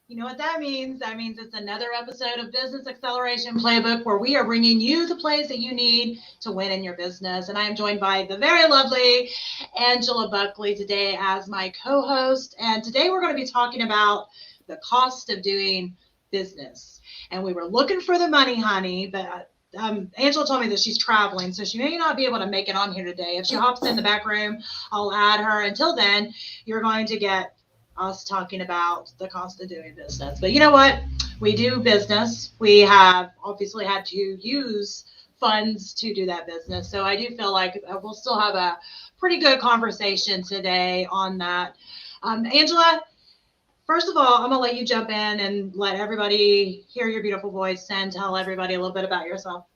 You know what that means? That means it's another episode of Business Acceleration Playbook where we are bringing you the plays that you need to win in your business. And I am joined by the very lovely Angela Buckley today as my co-host. And today we're going to be talking about the cost of doing business. And we were looking for the money, honey, but Angela told me that she's traveling, so she may not be able to make it on here today. If she hops in the back room, I'll add her. Until then, you're going to get us talking about the cost of doing business. But you know what? We do business. We have obviously had to use funds to do that business. So I do feel like we'll still have a pretty good conversation today on that. Angela, first of all, I'm going to let you jump in and let everybody hear your beautiful voice and tell everybody a little bit about yourself.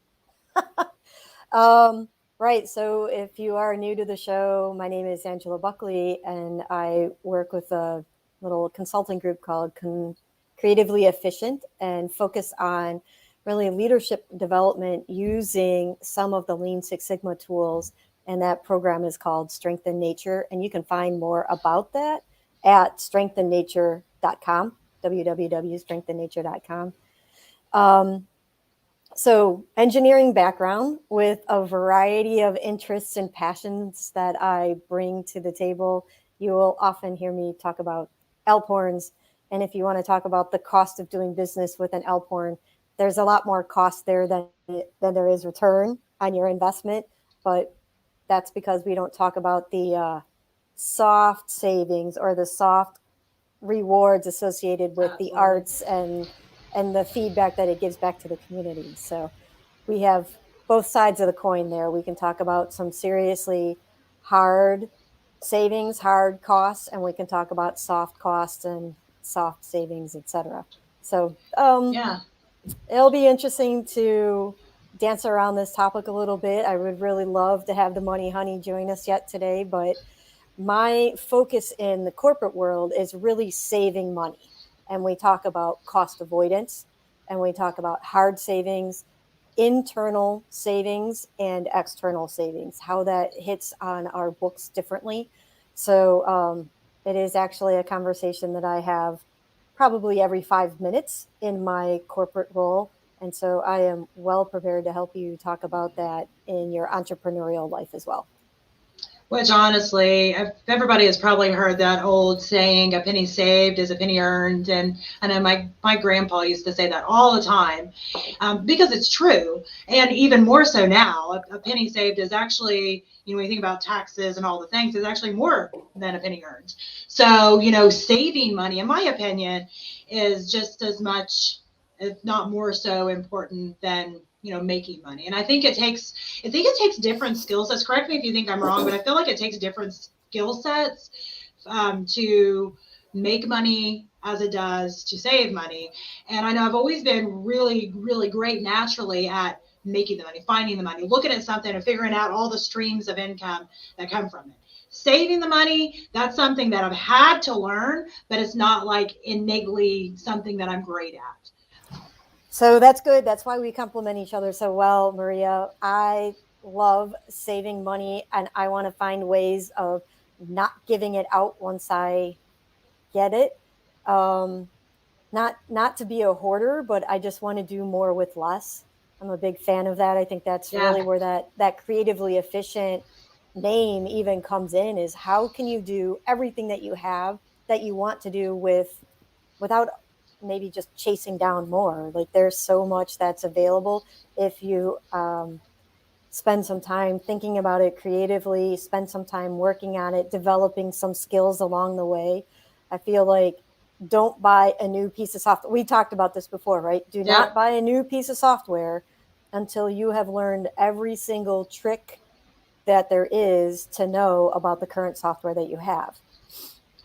Right. So if you are new to the show, my name is Angela Buckley, and I work with a little consulting group called Creatively Efficient and focus on really leadership development using some of the Lean Six Sigma tools. And that program is called Strengthen Nature. And you can find more about that at strengthennature.com, www.strengthennature.com. So engineering background with a variety of interests and passions that I bring to the table. You will often hear me talk about Alphorns. And if you want to talk about the cost of doing business with an Alphorn, there's a lot more cost there than there is return on your investment. But that's because we don't talk about the soft savings or the soft rewards associated with the arts and the feedback that it gives back to the community. So we have both sides of the coin there. We can talk about some seriously hard savings, hard costs, and we can talk about soft costs and soft savings, etc. So it'll be interesting to dance around this topic a little bit. I would really love to have the Money Honey join us yet today, but my focus in the corporate world is really saving money. And we talk about cost avoidance, and we talk about hard savings, internal savings, and external savings, how that hits on our books differently. So it is actually a conversation that I have probably every 5 minutes in my corporate role. And so I am well prepared to help you talk about that in your entrepreneurial life as well. Which honestly, everybody has probably heard that old saying, a penny saved is a penny earned. And I know my grandpa used to say that all the time because it's true. And even more so now, a penny saved is actually, when you think about taxes and all the things, is actually more than a penny earned. So, saving money, in my opinion, is just as much, if not more so important than making money. And I think it takes different skill sets. Correct me if you think I'm wrong, but I feel like it takes different skill sets to make money as it does to save money. And I know I've always been really, really great naturally at making the money, finding the money, looking at something and figuring out all the streams of income that come from it. Saving the money, that's something that I've had to learn, but it's not like innately something that I'm great at. So that's good. That's why we complement each other so well, Maria. I love saving money, and I want to find ways of not giving it out once I get it. Not to be a hoarder, but I just want to do more with less. I'm a big fan of that. I think that's really where that creatively efficient name even comes in, is how can you do everything that you have that you want to do without maybe just chasing down more. Like, there's so much that's available if you spend some time thinking about it creatively, spend some time working on it, developing some skills along the way. I feel like don't buy a new piece of software. We talked about this before, right? Do not buy a new piece of software until you have learned every single trick that there is to know about the current software that you have.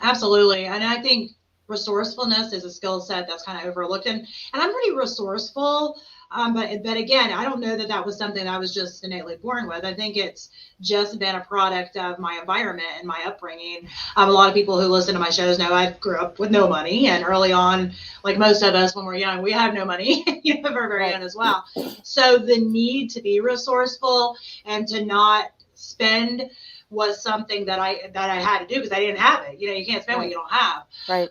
Absolutely. And I think resourcefulness is a skill set that's kind of overlooked. And I'm pretty resourceful. But again, I don't know that was something I was just innately born with. I think it's just been a product of my environment and my upbringing. A lot of people who listen to my shows know I grew up with no money, and early on, like most of us when we're young, we have no money. We're very young as well. So the need to be resourceful and to not spend was something that I had to do because I didn't have it. You can't spend what you don't have. Right.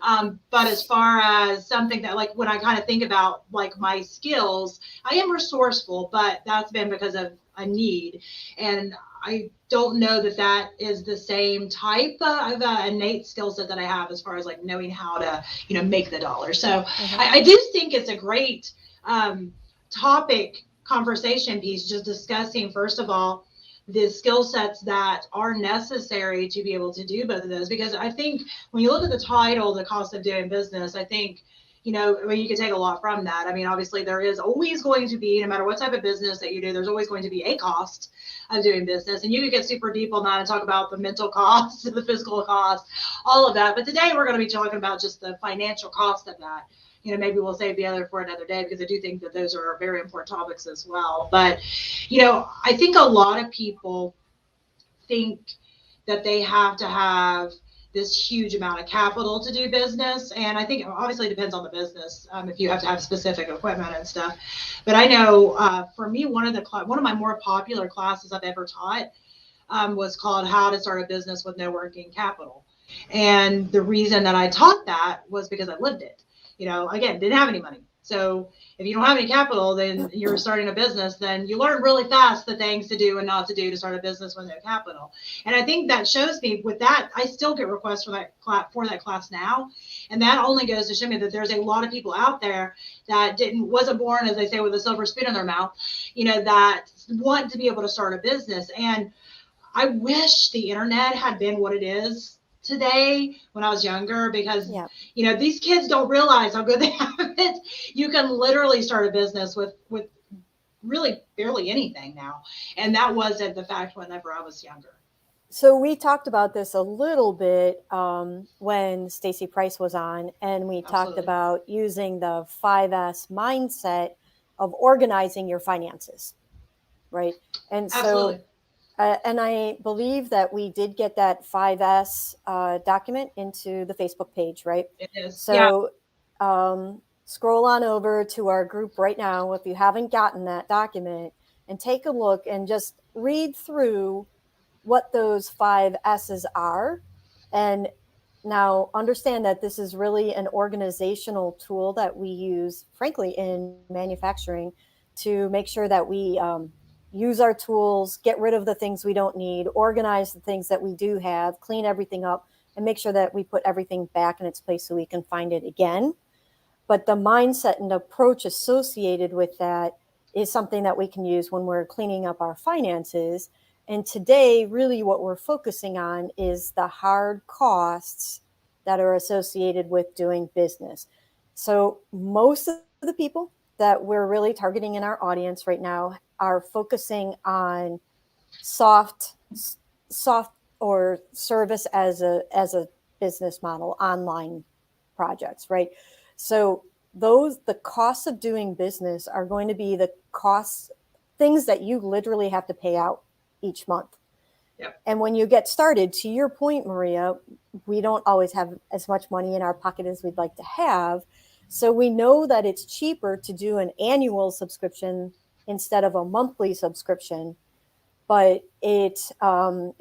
But as far as something that, like, when I kind of think about like my skills, I am resourceful, but that's been because of a need. And I don't know that is the same type of innate skill set that I have as far as like knowing how to, make the dollar. So I do think it's a great topic conversation piece, just discussing, first of all, the skill sets that are necessary to be able to do both of those. Because I think when you look at the title, the cost of doing business, I think, you can take a lot from that. I mean, obviously there is always going to be, no matter what type of business that you do, there's always going to be a cost of doing business. And you could get super deep on that and talk about the mental costs, the physical costs, all of that. But today we're going to be talking about just the financial cost of that. Maybe we'll save the other for another day, because I do think that those are very important topics as well. But, I think a lot of people think that they have to have this huge amount of capital to do business. And I think obviously it depends on the business, if you have to have specific equipment and stuff. But I know for me, one of my more popular classes I've ever taught was called How to Start a Business with No Working Capital. And the reason that I taught that was because I lived it. Again, didn't have any money. So if you don't have any capital, then you're starting a business, then you learn really fast the things to do and not to do to start a business with no capital. And I think that shows me with that, I still get requests for that class now. And that only goes to show me that there's a lot of people out there that wasn't born, as they say, with a silver spoon in their mouth, that want to be able to start a business. And I wish the internet had been what it is today when I was younger, because these kids don't realize how good they have it. You can literally start a business with really barely anything now, and that wasn't the fact whenever I was younger. So we talked about this a little bit when Stacey Price was on, and we talked about using the 5S mindset of organizing your finances, right? And so and I believe that we did get that 5S document into the Facebook page, right? It is. So scroll on over to our group right now if you haven't gotten that document, and take a look and just read through what those 5 S's are. And now understand that this is really an organizational tool that we use, frankly, in manufacturing to make sure that we use our tools, get rid of the things we don't need, organize the things that we do have, clean everything up, and make sure that we put everything back in its place so we can find it again. But the mindset and approach associated with that is something that we can use when we're cleaning up our finances. And today, really what we're focusing on is the hard costs that are associated with doing business. So most of the people that we're really targeting in our audience right now are focusing on soft or service as a business model, online projects, right? So the costs of doing business are going to be the things that you literally have to pay out each month. Yep. And when you get started, to your point, Maria, we don't always have as much money in our pocket as we'd like to have. So we know that it's cheaper to do an annual subscription instead of a monthly subscription, but it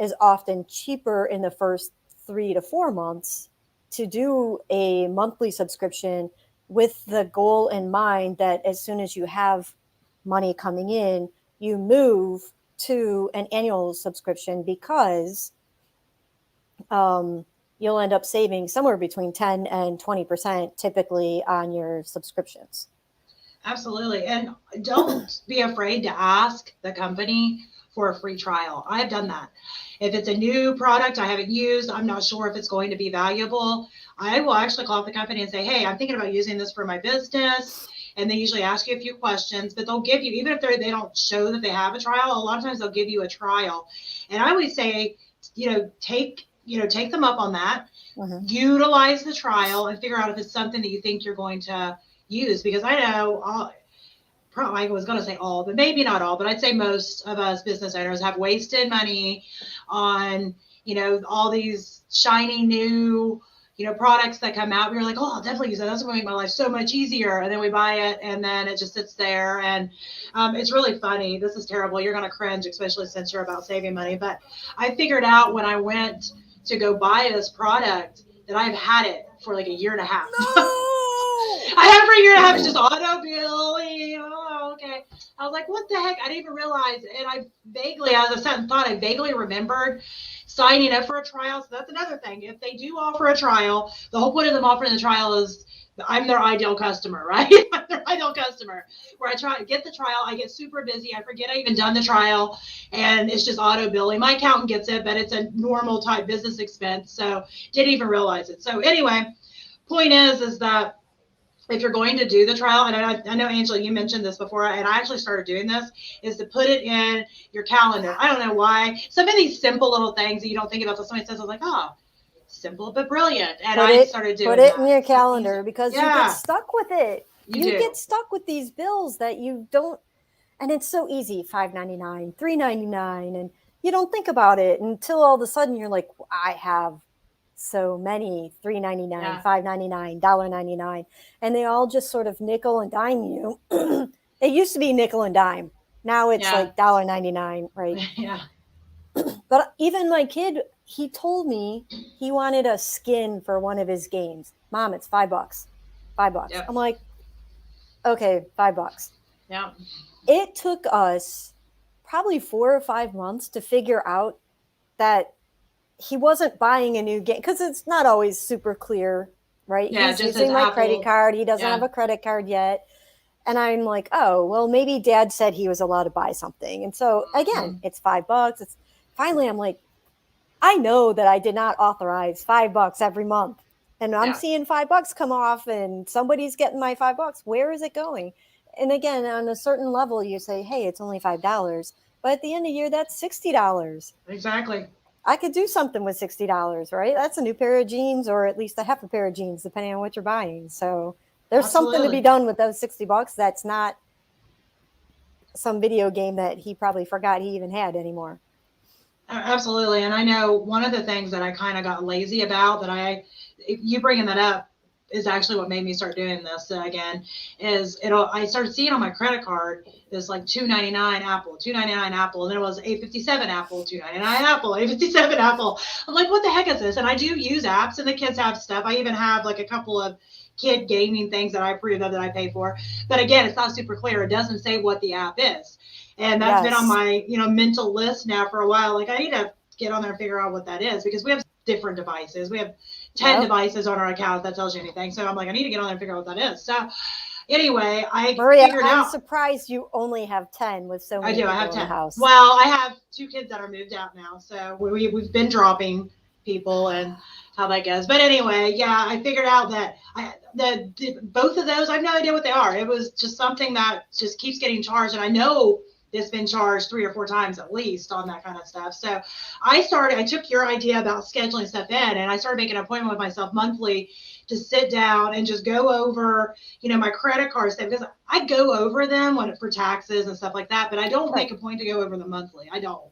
is often cheaper in the first 3 to 4 months to do a monthly subscription, with the goal in mind that as soon as you have money coming in, you move to an annual subscription, because you'll end up saving somewhere between 10 and 20% typically on your subscriptions. Absolutely. And don't be afraid to ask the company for a free trial. I've done that. If it's a new product I haven't used, I'm not sure if it's going to be valuable, I will actually call up the company and say, hey, I'm thinking about using this for my business. And they usually ask you a few questions, but they'll give you, even if they don't show that they have a trial, a lot of times they'll give you a trial. And I always say, take them up on that, utilize the trial, and figure out if it's something that you think you're going to use. Because I know, I was going to say all, but maybe not all, but I'd say most of us business owners have wasted money on, all these shiny new, products that come out. We're like, oh, I'll definitely use that. That's going to make my life so much easier. And then we buy it and then it just sits there. And it's really funny. This is terrible. You're going to cringe, especially since you're about saving money. But I figured out when I went to go buy this product that I've had it for like a year and a half. No! I had it for a year and a half. It's just auto billing. Oh, okay. I was like, what the heck? I didn't even realize. And I vaguely, as I sat and thought, I vaguely remembered signing up for a trial. So that's another thing. If they do offer a trial, the whole point of them offering the trial is I'm their ideal customer, right? I'm their ideal customer. Where I try to get the trial, I get super busy. I forget I even done the trial, and it's just auto billing. My accountant gets it, but it's a normal type business expense. So didn't even realize it. So anyway, point is that if you're going to do the trial, and I know, Angela, you mentioned this before, and I actually started doing this, is to put it in your calendar. I don't know why. Some of these simple little things that you don't think about, so somebody says, I was like, oh, simple but brilliant. And I started doing that. Put it in your calendar because you get stuck with it. You get stuck with these bills that you don't, and it's so easy, $5.99, $3.99, and you don't think about it until all of a sudden you're like, I have so many $3.99, $5.99, $1.99, and they all just sort of nickel and dime you. It used to be nickel and dime. Now it's like $1.99, right? Yeah. But even my kid, he told me he wanted a skin for one of his games. Mom, it's $5. $5. Yep. I'm like, okay, $5. Yeah. It took us probably 4 or 5 months to figure out that he wasn't buying a new game because it's not always super clear, right? Yeah, he's using my credit card. He doesn't have a credit card yet. And I'm like, oh, well, maybe Dad said he was allowed to buy something. And so again, it's $5. It's finally, I'm like, I know that I did not authorize $5 every month. And I'm seeing $5 come off and somebody's getting my $5. Where is it going? And again, on a certain level, you say, hey, it's only $5. But at the end of the year, that's $60. Exactly. I could do something with $60, right? That's a new pair of jeans, or at least a half a pair of jeans, depending on what you're buying. So there's something to be done with those $60. That's not some video game that he probably forgot he even had anymore. Absolutely. And I know one of the things that I kind of got lazy about that you bringing that up is actually what made me start doing this again, is I started seeing on my credit card this like $2.99 Apple, $2.99 Apple, and then it was $8.57 Apple, $2.99 Apple, $8.57 Apple. I'm like, what the heck is this? And I do use apps, and the kids have stuff. I even have like a couple of kid gaming things that I approve of that I pay for. But again, it's not super clear. It doesn't say what the app is. And that's been on my, mental list now for a while. Like I need to get on there and figure out what that is, because we have different devices. We have 10 devices on our account that tells you anything. So I'm like, I need to get on there and figure out what that is. So anyway, I'm surprised you only have 10 with so many people I have 10 in the house. Well, I have 2 kids that are moved out now. So we've been dropping people and how that goes. But anyway, I figured out that both of those, I have no idea what they are. It was just something that just keeps getting charged. And I know it's been charged 3 or 4 times at least on that kind of stuff. So I took your idea about scheduling stuff in, and I started making an appointment with myself monthly to sit down and just go over, my credit card stuff, because I go over them for taxes and stuff like that, but I don't make a point to go over them monthly. I don't.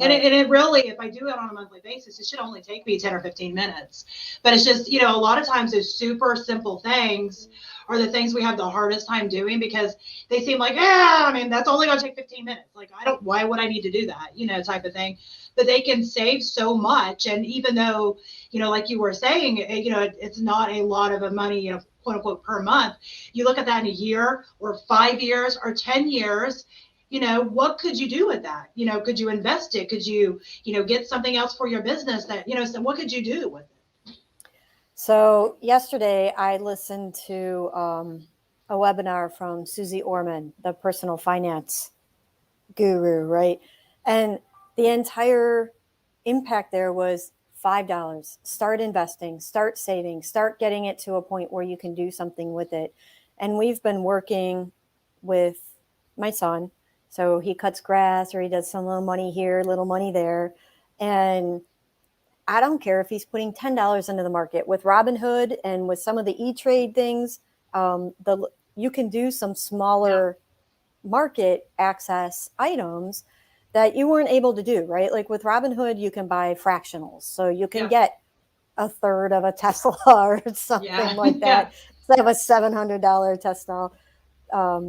And it really, if I do it on a monthly basis, it should only take me 10 or 15 minutes. But it's just, a lot of times those super simple things are the things we have the hardest time doing, because they seem like, that's only going to take 15 minutes. Like, why would I need to do that, type of thing. But they can save so much. And even though, like you were saying, it's not a lot of money, quote unquote, per month. You look at that in a year or 5 years or 10 years, what could you do with that? Could you invest it? Could you, get something else for your business that, so what could you do with it? So yesterday I listened to a webinar from Susie Orman, the personal finance guru, right? And the entire impact there was $5. Start investing, start saving, start getting it to a point where you can do something with it. And we've been working with my son. So he cuts grass, or he does some little money here, little money there. And I don't care if he's putting $10 into the market. With Robinhood and with some of the E-Trade things, you can do some smaller market access items that you weren't able to do, right? Like with Robinhood, you can buy fractionals. So you can get a third of a Tesla or something Yeah. like Yeah. that instead of a $700 Tesla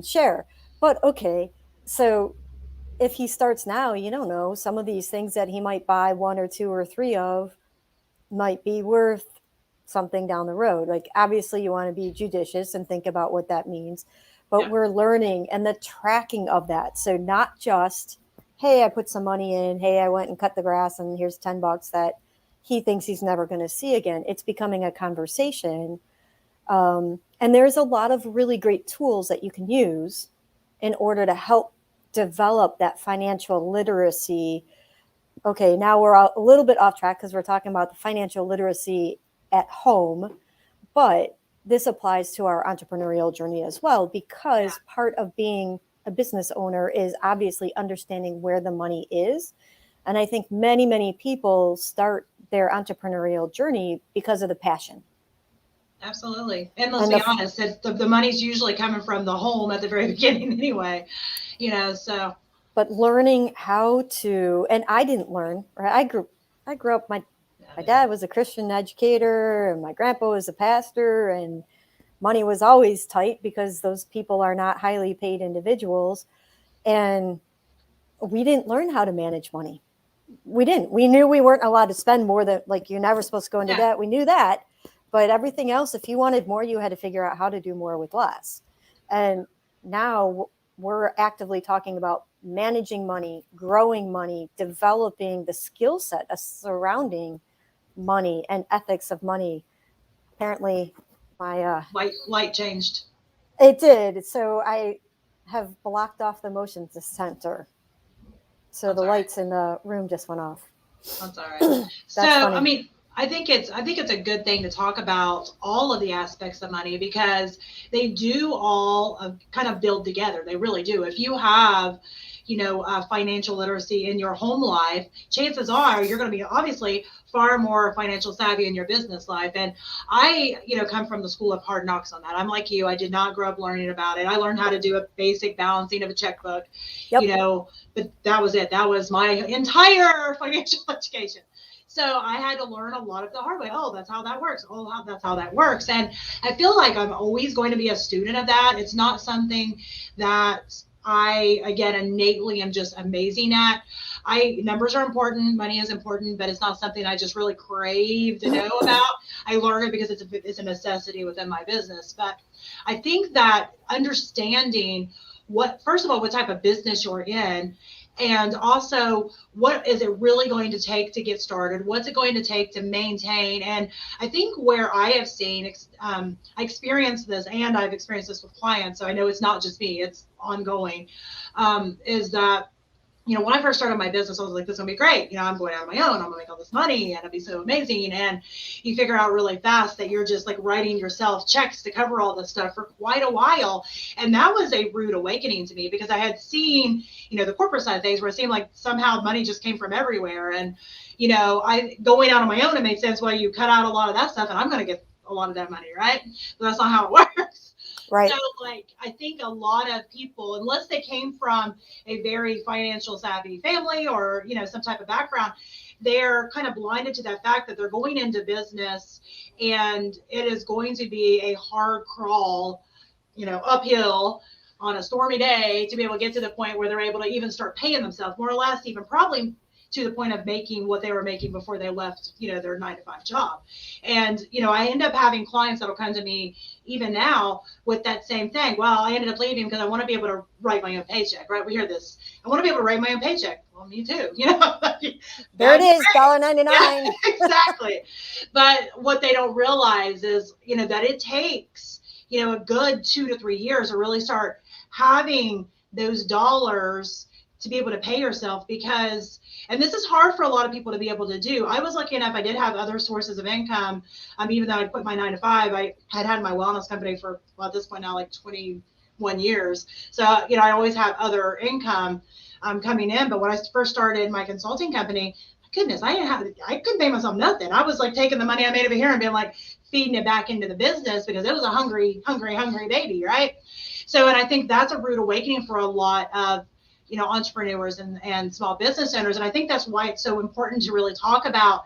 share. But okay, so if he starts now, you don't know, some of these things that he might buy one or two or three of might be worth something down the road. Like, obviously you want to be judicious and think about what that means, but Yeah. we're learning and the tracking of that. So not just, hey, I put some money in, hey, I went and cut the grass and here's $10 that he thinks he's never going to see again. It's becoming a conversation. And there's a lot of really great tools that you can use in order to help develop that financial literacy. Okay, now we're a little bit off track because we're talking about the financial literacy at home, but this applies to our entrepreneurial journey as well, because part of being a business owner is obviously understanding where the money is. And I think many, many people start their entrepreneurial journey because of the passion. Absolutely. And let's be honest, the money's usually coming from the home at the very beginning anyway, so. But learning how to, and I didn't learn, right? I grew up, my dad was a Christian educator and my grandpa was a pastor, and money was always tight because those people are not highly paid individuals. And we didn't learn how to manage money. We didn't. We knew we weren't allowed to spend more than, like, you're never supposed to go into debt. We knew that. But everything else, if you wanted more, you had to figure out how to do more with less. And now we're actively talking about managing money, growing money, developing the skill set surrounding money and ethics of money. Apparently, my light changed. It did. So I have blocked off the motion center. So the lights in the room just went off. That's all right. So, funny. I mean, I think it's a good thing to talk about all of the aspects of money, because they do all kind of build together. They really do. If you have, financial literacy in your home life, chances are you're going to be obviously far more financial savvy in your business life. And I, come from the school of hard knocks on that. I'm like you. I did not grow up learning about it. I learned how to do a basic balancing of a checkbook, but that was it. That was my entire financial education. So I had to learn a lot of the hard way. Oh, that's how that works. Oh, that's how that works. And I feel like I'm always going to be a student of that. It's not something that I, again, innately am just amazing at. Numbers are important, money is important, but it's not something I just really crave to know about. I learn it because it's a necessity within my business. But I think that understanding first of all, what type of business you're in, and also what is it really going to take to get started? What's it going to take to maintain? And I think where I have seen, I experienced this, and I've experienced this with clients, so I know it's not just me, it's ongoing, is that, when I first started my business, I was like, this is going to be great. I'm going out on my own. I'm going to make all this money and it'll be so amazing. And you figure out really fast that you're just like writing yourself checks to cover all this stuff for quite a while. And that was a rude awakening to me, because I had seen, the corporate side of things where it seemed like somehow money just came from everywhere. And, going out on my own, it made sense. Well, you cut out a lot of that stuff and I'm going to get a lot of that money, right? But that's not how it works. Right. So, I think a lot of people, unless they came from a very financial savvy family or, some type of background, they're kind of blinded to that fact that they're going into business and it is going to be a hard crawl, uphill on a stormy day to be able to get to the point where they're able to even start paying themselves, more or less, even probably to the point of making what they were making before they left, their 9-to-5 job. And, I end up having clients that'll come to me even now with that same thing. Well, I ended up leaving because I want to be able to write my own paycheck, right? We hear this. I want to be able to write my own paycheck. Well, me too. There it is, $1.99. Yeah, exactly. But what they don't realize is, that it takes, a good 2 to 3 years to really start having those dollars to be able to pay yourself, because, and this is hard for a lot of people to be able to do. I was lucky enough, I did have other sources of income. Even though I quit my 9-to-5, I had my wellness company for, well, at this point now, like 21 years. So, I always had other income coming in. But when I first started my consulting company, goodness, I couldn't pay myself nothing. I was like taking the money I made over here and being like feeding it back into the business, because it was a hungry baby, right? So, and I think that's a rude awakening for a lot of, entrepreneurs and small business owners. And I think that's why it's so important to really talk about,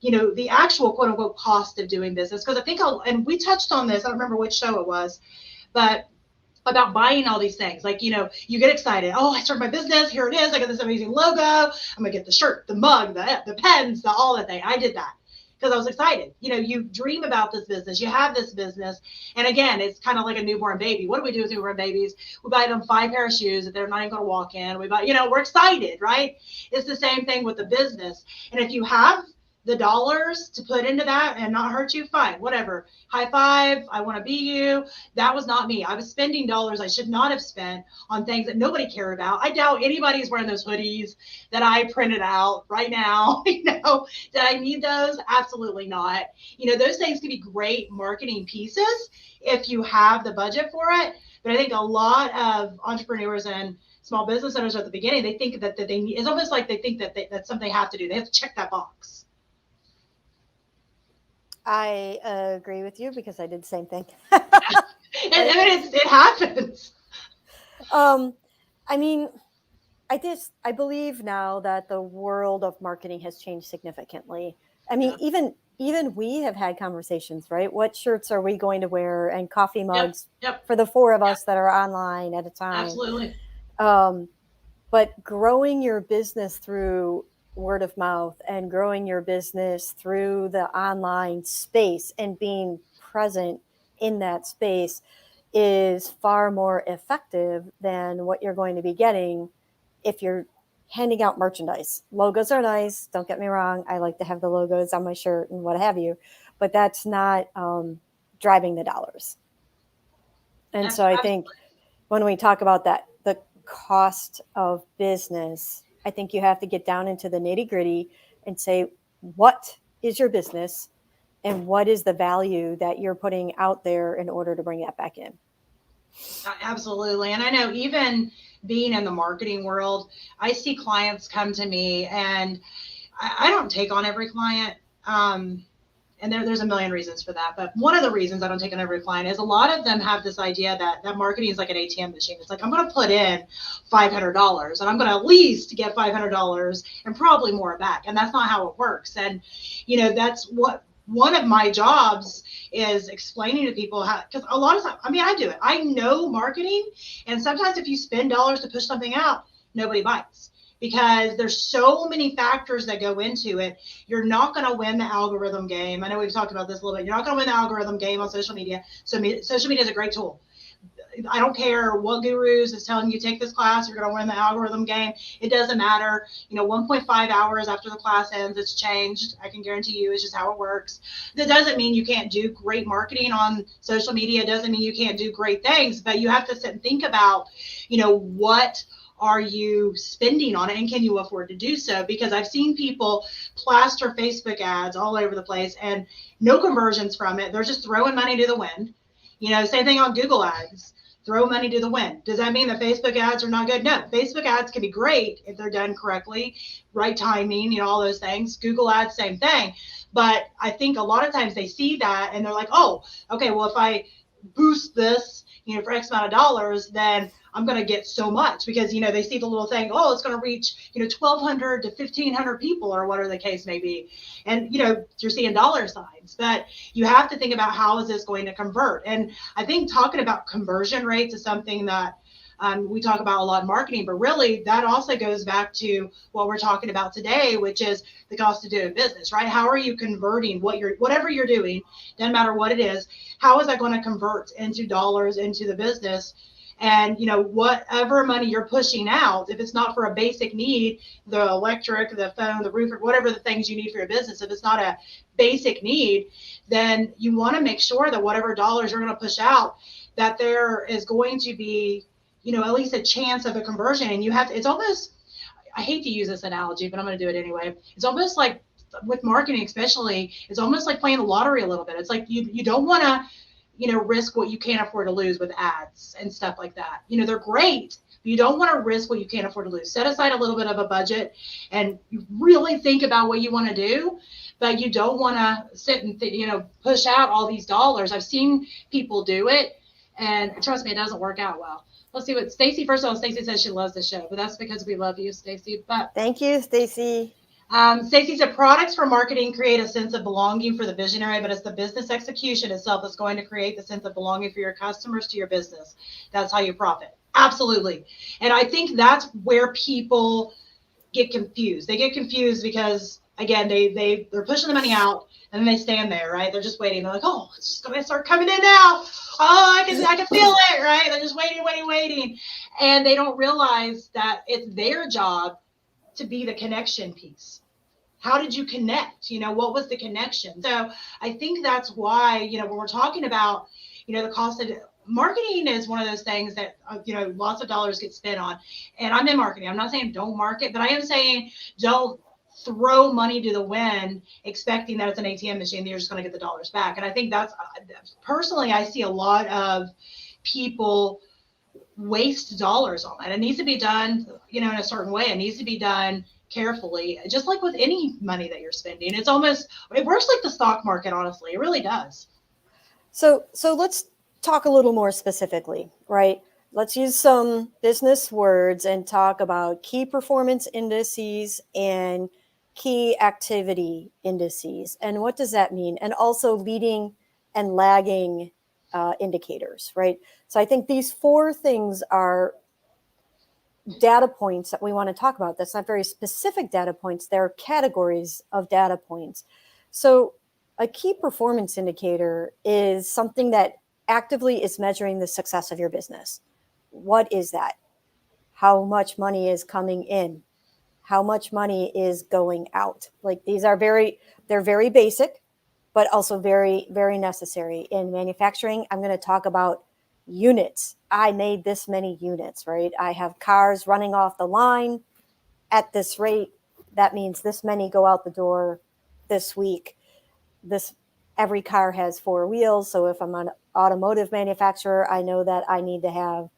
the actual quote unquote cost of doing business. Because I think, and we touched on this, I don't remember which show it was, but about buying all these things. Like, you get excited. Oh, I started my business. Here it is. I got this amazing logo. I'm going to get the shirt, the mug, the pens, all the thing. I did that because I was excited. You dream about this business. You have this business. And again, it's kind of like a newborn baby. What do we do with newborn babies? We buy them 5 pair of shoes that they're not even going to walk in. We buy, we're excited, right? It's the same thing with the business. And if you have the dollars to put into that and not hurt you, fine, whatever. High five. I want to be you. That was not me. I was spending dollars I should not have spent on things that nobody cared about. I doubt anybody's wearing those hoodies that I printed out right now. Did I need those? Absolutely not. Those things can be great marketing pieces if you have the budget for it. But I think a lot of entrepreneurs and small business owners at the beginning, they think that they need, it's almost like they think that that's something they have to do. They have to check that box. I agree with you because I did the same thing. It happens. I mean, I believe now that the world of marketing has changed significantly. I mean, even we have had conversations, right? What shirts are we going to wear, and coffee mugs for the 4 of us that are online at a time. Absolutely. But growing your business through word of mouth and growing your business through the online space and being present in that space is far more effective than what you're going to be getting if you're handing out merchandise. Logos are nice. Don't get me wrong. I like to have the logos on my shirt and what have you, but that's not driving the dollars. And so I think when we talk about that, the cost of business, I think you have to get down into the nitty gritty and say, what is your business and what is the value that you're putting out there in order to bring that back in? Absolutely. And I know even being in the marketing world, I see clients come to me, and I don't take on every client. And there's a million reasons for that. But one of the reasons I don't take on every client is a lot of them have this idea that marketing is like an ATM machine. It's like, I'm going to put in $500 and I'm going to at least get $500 and probably more back. And that's not how it works. And, that's what one of my jobs is, explaining to people how, because a lot of times, I do it. I know marketing. And sometimes if you spend dollars to push something out, nobody bites. Because there's so many factors that go into it. You're not going to win the algorithm game. I know we've talked about this a little bit. You're not going to win the algorithm game on social media. So social media is a great tool. I don't care what gurus is telling you, take this class, you're going to win the algorithm game. It doesn't matter. 1.5 hours after the class ends, it's changed. I can guarantee you it's just how it works. That doesn't mean you can't do great marketing on social media. It doesn't mean you can't do great things, but you have to sit and think about, what are you spending on it, and can you afford to do so? Because I've seen people plaster Facebook ads all over the place and no conversions from it. They're just throwing money to the wind. Same thing on Google ads, throw money to the wind. Does that mean that Facebook ads are not good? No, Facebook ads can be great if they're done correctly, right timing, all those things. Google ads, same thing. But I think a lot of times they see that and they're like, oh, okay, well, if I boost this, for X amount of dollars, then I'm going to get so much, because, they see the little thing, oh, it's going to reach, 1,200 to 1,500 people, or whatever the case may be. And, you're seeing dollar signs, but you have to think about how is this going to convert? And I think talking about conversion rates is something that we talk about a lot in marketing, but really that also goes back to what we're talking about today, which is the cost of doing business, right? How are you converting whatever you're doing, doesn't matter what it is, how is that going to convert into dollars into the business? And, whatever money you're pushing out, if it's not for a basic need, the electric, the phone, the roof, whatever the things you need for your business, if it's not a basic need, then you want to make sure that whatever dollars you're going to push out, that there is going to be, at least a chance of a conversion. And it's almost, I hate to use this analogy, but I'm going to do it anyway. It's almost like with marketing, especially, it's almost like playing the lottery a little bit. It's like you don't want to, risk what you can't afford to lose with ads and stuff like that. They're great, but you don't want to risk what you can't afford to lose. Set aside a little bit of a budget and you really think about what you want to do, but you don't want to sit and, push out all these dollars. I've seen people do it, and trust me, it doesn't work out well. Let's see what Stacy, first of all, Stacy says she loves the show, but that's because we love you, Stacy. But thank you, Stacy. Stacey said products for marketing create a sense of belonging for the visionary, but it's the business execution itself that's going to create the sense of belonging for your customers to your business. That's how you profit. Absolutely. And I think that's where people get confused. They get confused because again, they're pushing the money out and then they stand there, right? They're just waiting. They're like, oh, it's just gonna start coming in now. Oh, I can feel it, right? They're just waiting. And they don't realize that it's their job to be the connection piece. How did you connect? What was the connection? So I think that's why, when we're talking about, the cost of marketing is one of those things that, lots of dollars get spent on. And I'm in marketing. I'm not saying don't market, but I am saying don't throw money to the wind expecting that it's an ATM machine that you're just going to get the dollars back. And I think that's personally, I see a lot of people waste dollars on that. It needs to be done, in a certain way. It needs to be done carefully, just like with any money that you're spending. It works like the stock market, honestly. It really does. So let's talk a little more specifically, right? Let's use some business words and talk about key performance indices and key activity indices. And what does that mean? And also leading and lagging indicators, right? So I think these 4 things are data points that we want to talk about. That's not very specific data points. They're categories of data points. So a key performance indicator is something that actively is measuring the success of your business. What is that? How much money is coming in? How much money is going out? Like these are they're very basic, but also very, very necessary. In manufacturing, I'm going to talk about units. I made this many units, right? I have cars running off the line at this rate. That means this many go out the door this week. Every car has 4 wheels. So if I'm an automotive manufacturer, I know that I need to have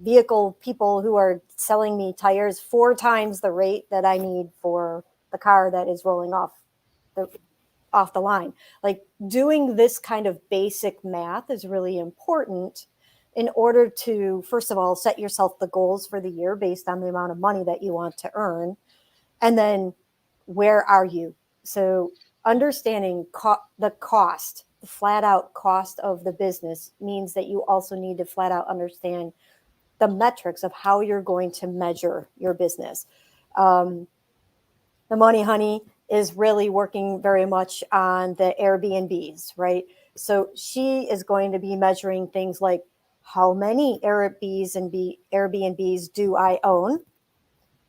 vehicle people who are selling me tires 4 times the rate that I need for the car that is rolling off the line. Like doing this kind of basic math is really important in order to, first of all, set yourself the goals for the year based on the amount of money that you want to earn. And then where are you? So understanding the cost, the flat out cost of the business means that you also need to flat out understand the metrics of how you're going to measure your business. The Money Honey is really working very much on the Airbnbs, right? So she is going to be measuring things like how many Airbnbs do I own?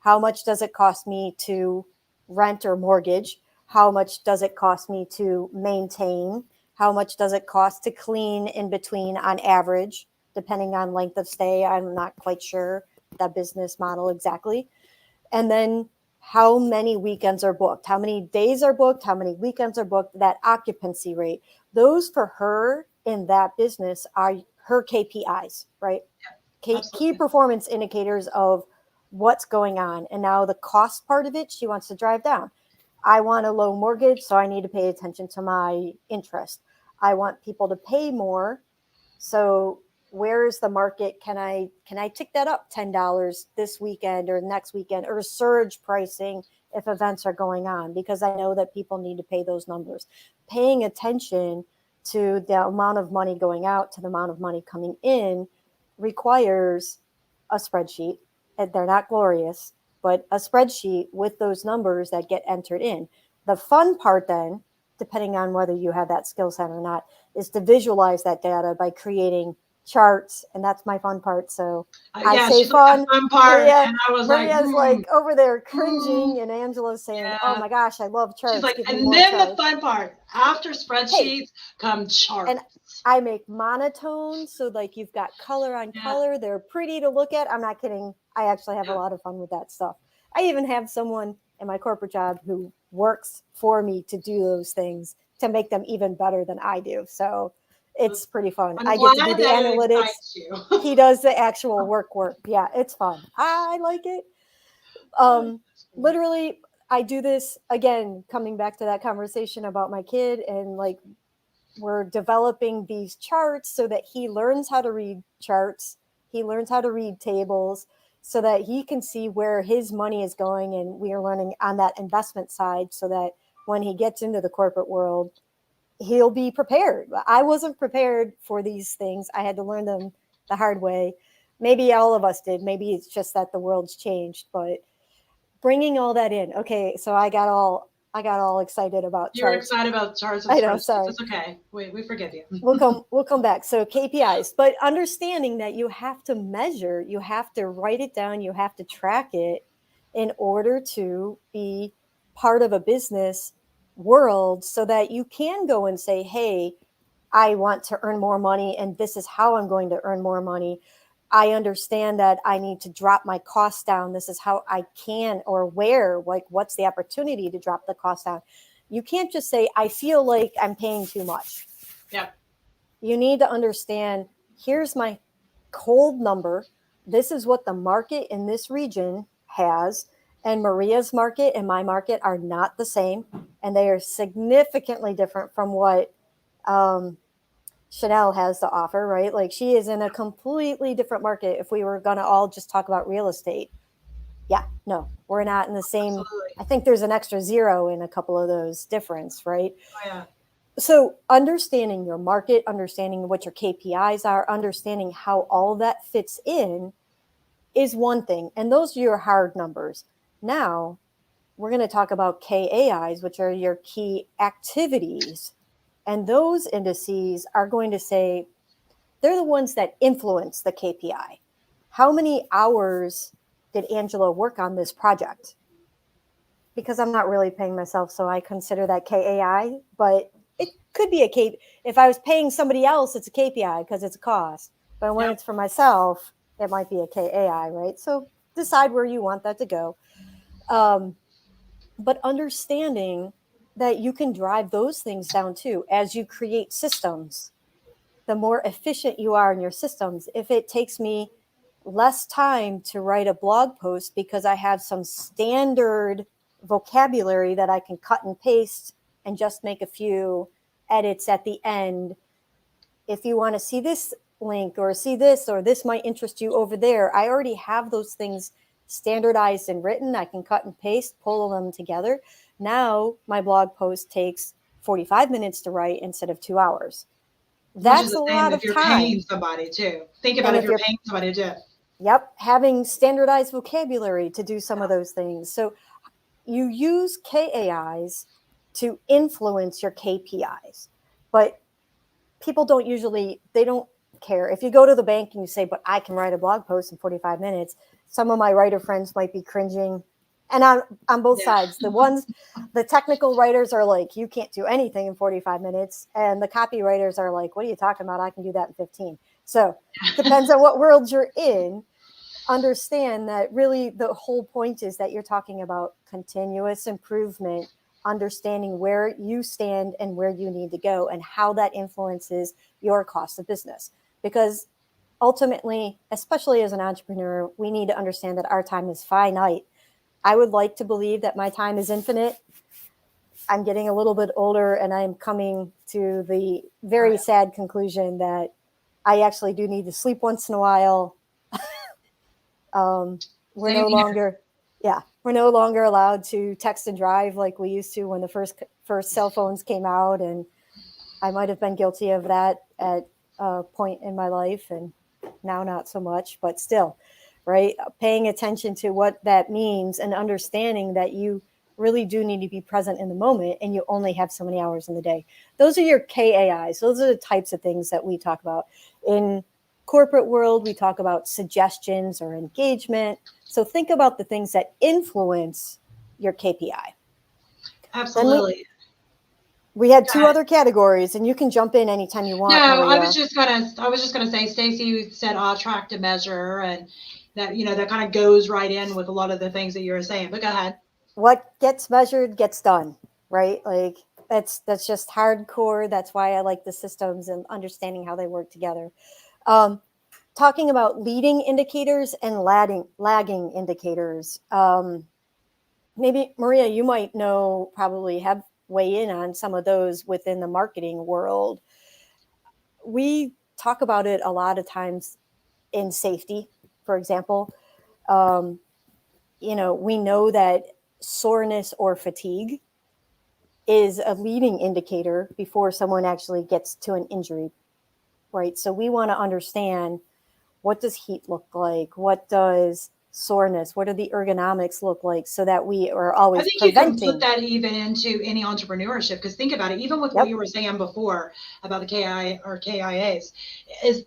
How much does it cost me to rent or mortgage? How much does it cost me to maintain? How much does it cost to clean in between on average, depending on length of stay? I'm not quite sure that business model exactly. And then how many weekends are booked? How many days are booked? How many weekends are booked? That occupancy rate. Those for her in that business are her KPIs, right? Yeah, key performance indicators of what's going on. And now the cost part of it, she wants to drive down. I want a low mortgage, so I need to pay attention to my interest. I want people to pay more. So where is the market? Can I tick that up $10 this weekend or next weekend, or surge pricing if events are going on? Because I know that people need to pay those numbers. Paying attention to the amount of money going out to the amount of money coming in requires a spreadsheet. And they're not glorious, but a spreadsheet with those numbers that get entered in. The fun part then, depending on whether you have that skill set or not, is to visualize that data by creating charts. And that's my fun part. So I say fun. Like fun part. Maria, and I was Maria's like over there cringing, and Angela's saying, yeah. "Oh my gosh, I love charts." She's like, and then charts. The fun part, after spreadsheets come charts. And I make monotones, so like you've got color on color. They're pretty to look at. I'm not kidding. I actually have a lot of fun with that stuff. I even have someone in my corporate job who works for me to do those things to make them even better than I do. So it's pretty fun. I get to do the analytics. He does the actual work. Yeah, it's fun. I like it. Literally, I do this again, coming back to that conversation about my kid, and like we're developing these charts so that he learns how to read charts. He learns how to read tables so that he can see where his money is going. And we are learning on that investment side so that when he gets into the corporate world, he'll be prepared. I wasn't prepared for these things. I had to learn them the hard way. Maybe all of us did. Maybe it's just that the world's changed, but bringing all that in. Okay. So I got all excited about You were charts. excited about charts and I know, spreadsheets. sorry. It's okay. We forgive you. We'll come back. So KPIs, but understanding that you have to measure, you have to write it down, you have to track it in order to be part of a business world so that you can go and say, hey, I want to earn more money and this is how I'm going to earn more money. I understand that I need to drop my costs down. This is how I can, or where, like what's the opportunity to drop the cost down. You can't just say, I feel like I'm paying too much. Yep. You need to understand, here's my cold number. This is what the market in this region has. And Maria's market and my market are not the same. And they are significantly different from what Chanel has to offer, right? Like she is in a completely different market. If we were going to all just talk about real estate. Yeah, no, we're not in the same. Absolutely. I think there's an extra zero in a couple of those difference, right? Oh, yeah. So understanding your market, understanding what your KPIs are, understanding how all that fits in is one thing. And those are your hard numbers. Now we're going to talk about KAIs, which are your key activities. And those indices are going to say, they're the ones that influence the KPI. How many hours did Angela work on this project? Because I'm not really paying myself, so I consider that KAI, but it could be a K. If I was paying somebody else, it's a KPI because it's a cost. But when it's for myself, it might be a KAI, right? So decide where you want that to go. But understanding that you can drive those things down too as you create systems. The more efficient you are in your systems, if it takes me less time to write a blog post because I have some standard vocabulary that I can cut and paste and just make a few edits at the end. If you want to see this link or see this, or this might interest you over there, I already have those things standardized and written. I can cut and paste, pull them together. Now my blog post takes 45 minutes to write instead of 2 hours. That's a lot of if you're time. paying somebody too. Think about if you're paying somebody to do it. Yep. Having standardized vocabulary to do some of those things. So you use KAIs to influence your KPIs, but people don't usually, they don't care. If you go to the bank and you say, but I can write a blog post in 45 minutes, some of my writer friends might be cringing. And on both sides, the technical writers are like, you can't do anything in 45 minutes. And the copywriters are like, what are you talking about? I can do that in 15. So it depends on what world you're in. Understand that really the whole point is that you're talking about continuous improvement, understanding where you stand and where you need to go and how that influences your cost of business. Because ultimately, especially as an entrepreneur, we need to understand that our time is finite. I would like to believe that my time is infinite. I'm getting a little bit older and I'm coming to the very sad conclusion that I actually do need to sleep once in a while. We're no longer allowed to text and drive like we used to when the first cell phones came out. And I might have been guilty of that at a point in my life, and now not so much, but still, right? Paying attention to what that means and understanding that you really do need to be present in the moment and you only have so many hours in the day. Those are your KAIs. Those are the types of things that we talk about. In corporate world, we talk about suggestions or engagement. So think about the things that influence your KPI. Absolutely. We had two other categories, and you can jump in anytime you want. No, Maria. I was just gonna say, Stacy said track to measure, and that that kind of goes right in with a lot of the things that you were saying. But go ahead. What gets measured gets done, right? Like that's just hardcore. That's why I like the systems and understanding how they work together. Talking about leading indicators and lagging indicators. Maybe Maria, you might probably have weigh in on some of those within the marketing world. We talk about it a lot of times in safety, for example. We know that soreness or fatigue is a leading indicator before someone actually gets to an injury, right? So we want to understand, what does heat look like? What does soreness, what do the ergonomics look like, so that we are always I think preventing. you can put that even into any entrepreneurship, because think about it, even with what you were saying before about the KI or KIAs, is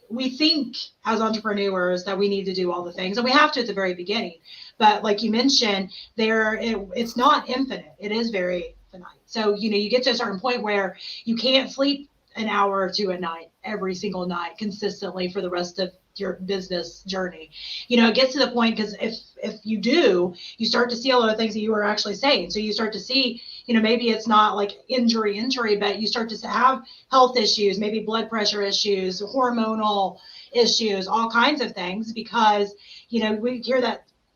we think as entrepreneurs that we need to do all the things, and we have to at the very beginning. But like you mentioned, it's not infinite. It is very finite. So, you get to a certain point where you can't sleep an hour or two a night, every single night, consistently for the rest of your business journey. It gets to the point, because if you do, you start to see a lot of things that you were actually saying. So you start to see, maybe it's not like injury, but you start to have health issues, maybe blood pressure issues, hormonal issues, all kinds of things, because, we hear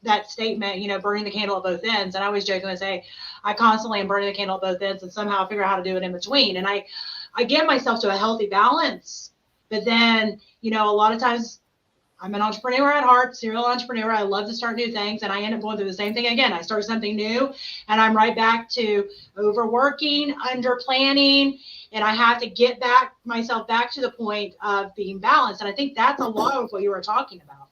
that statement, burning the candle at both ends. And I always jokingly say, I constantly am burning the candle at both ends and somehow figure out how to do it in between. And I get myself to a healthy balance. But then, a lot of times I'm an entrepreneur at heart, serial entrepreneur. I love to start new things, and I end up going through the same thing again. I start something new and I'm right back to overworking, under planning, and I have to get myself back to the point of being balanced. And I think that's a lot of what you were talking about.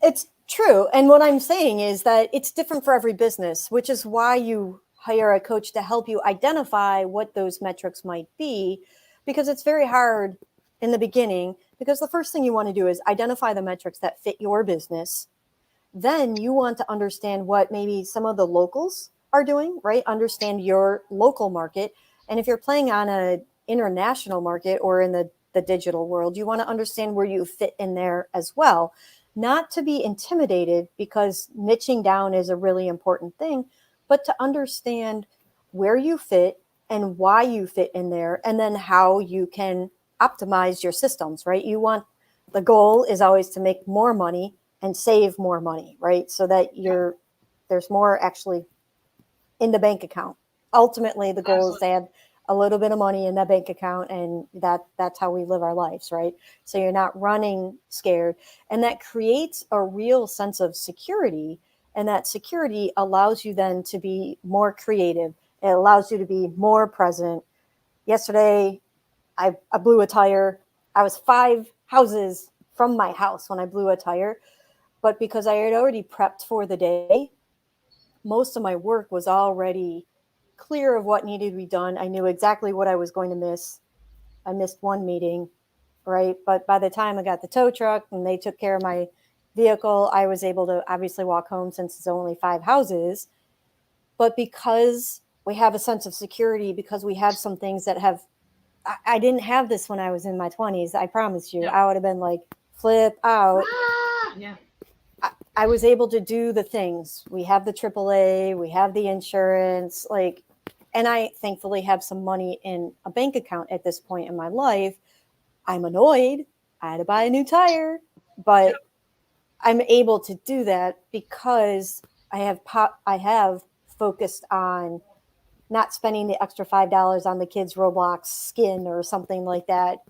It's true. And what I'm saying is that it's different for every business, which is why you hire a coach to help you identify what those metrics might be, because it's very hard in the beginning, because the first thing you want to do is identify the metrics that fit your business. Then you want to understand what maybe some of the locals are doing, right? Understand your local market. And if you're playing on an international market or in the digital world, you want to understand where you fit in there as well. Not to be intimidated, because niching down is a really important thing, but to understand where you fit and why you fit in there, and then how you can optimize your systems, right? The goal is always to make more money and save more money, right? So that there's more actually in the bank account. Ultimately, the goal is to have a little bit of money in that bank account, and that's how we live our lives, right? So you're not running scared, and that creates a real sense of security, and that security allows you then to be more creative. It allows you to be more present. Yesterday, I blew a tire. I was 5 houses from my house when I blew a tire, but because I had already prepped for the day, most of my work was already clear of what needed to be done. I knew exactly what I was going to miss. I missed one meeting, right? But by the time I got the tow truck and they took care of my vehicle, I was able to obviously walk home, since it's only 5 houses. But because we have a sense of security, because we have some things that I didn't have this when I was in my 20s. I promise you, I would have been like, flip out. Yeah. I was able to do the things. We have the AAA, we have the insurance, and I thankfully have some money in a bank account at this point in my life. I'm annoyed. I had to buy a new tire, but I'm able to do that because I have focused on not spending the extra $5 on the kids' Roblox skin or something like that,